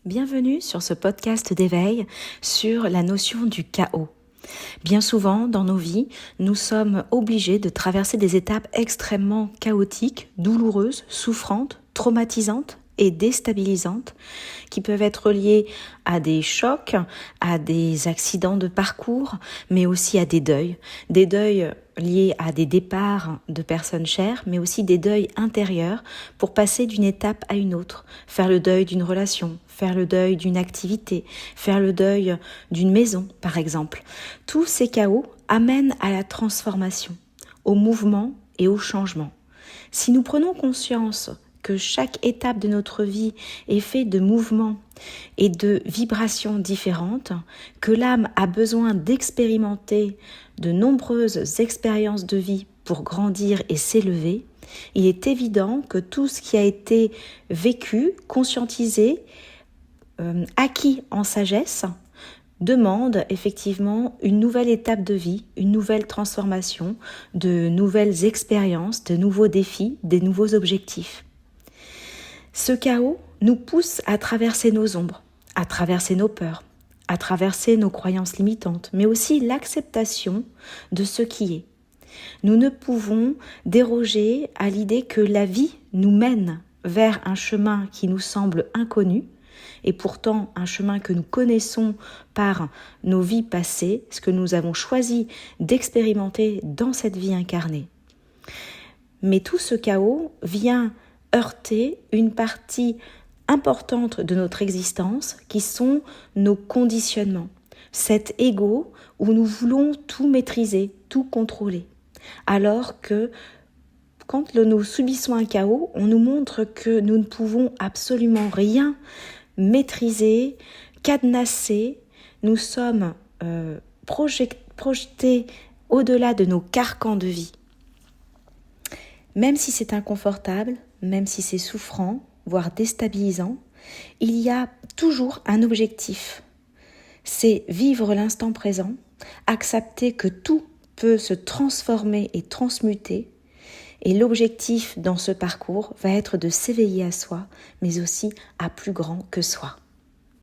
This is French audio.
Bienvenue sur ce podcast d'éveil sur la notion du chaos. Bien souvent, dans nos vies, nous sommes obligés de traverser des étapes extrêmement chaotiques, douloureuses, souffrantes, traumatisantes et déstabilisantes qui peuvent être liées à des chocs, à des accidents de parcours, mais aussi à des deuils liés à des départs de personnes chères, mais aussi des deuils intérieurs pour passer d'une étape à une autre, faire le deuil d'une relation, faire le deuil d'une activité, faire le deuil d'une maison, par exemple. Tous ces chaos amènent à la transformation, au mouvement et au changement. Si nous prenons conscience que chaque étape de notre vie est faite de mouvements et de vibrations différentes, que l'âme a besoin d'expérimenter de nombreuses expériences de vie pour grandir et s'élever, il est évident que tout ce qui a été vécu, conscientisé, acquis en sagesse, demande effectivement une nouvelle étape de vie, une nouvelle transformation, de nouvelles expériences, de nouveaux défis, des nouveaux objectifs. Ce chaos nous pousse à traverser nos ombres, à traverser nos peurs, à traverser nos croyances limitantes, mais aussi l'acceptation de ce qui est. Nous ne pouvons déroger à l'idée que la vie nous mène vers un chemin qui nous semble inconnu, et pourtant un chemin que nous connaissons par nos vies passées, ce que nous avons choisi d'expérimenter dans cette vie incarnée. Mais tout ce chaos vient heurter une partie importante de notre existence qui sont nos conditionnements. Cet ego où nous voulons tout maîtriser, tout contrôler. Alors que quand nous subissons un chaos, on nous montre que nous ne pouvons absolument rien maîtriser, cadenasser. Nous sommes projetés au-delà de nos carcans de vie. Même si c'est inconfortable, même si c'est souffrant, voire déstabilisant, il y a toujours un objectif. C'est vivre l'instant présent, accepter que tout peut se transformer et transmuter. Et l'objectif dans ce parcours va être de s'éveiller à soi, mais aussi à plus grand que soi.